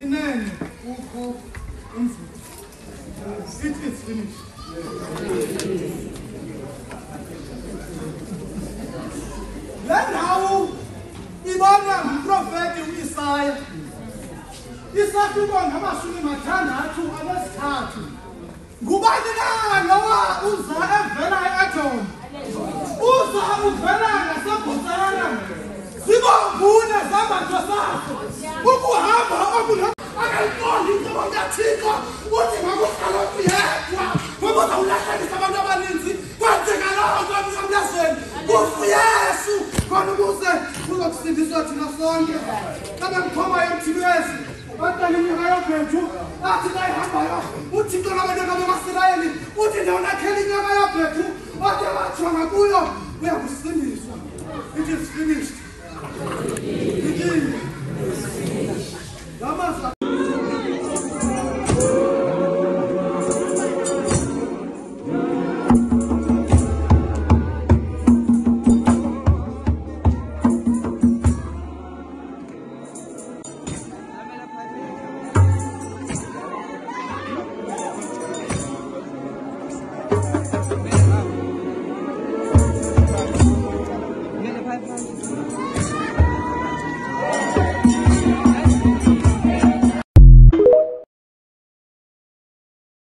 Inene ukho umvuzo. It is finished. Landawo ibona umprofeti uIsaya. Isahluko ngamashumi mathandathu anesithathu. Ngubani na Noah uza evela eAdam? Uza uvela ngaseBotswana. Sibongune zambatho sakho. Ukuhamba okulo akayiqondi into yaThixo uthi makuhlala uyedwa. Ngoba uzawulahlekisa abantu abaninzi. Kwenzeka lokho emhlabeni. UYesu khona ukuze uzokusindiswa thina sonke. Kabe ngithoma emthilwezi. Batani iminyaka yobhethu athi nayihambayo uThixo nabantu bakaMasirayeli uthi ndawona khela iminyaka yobhethu ode bajonga kuyo uyakusindiswa. It is finished.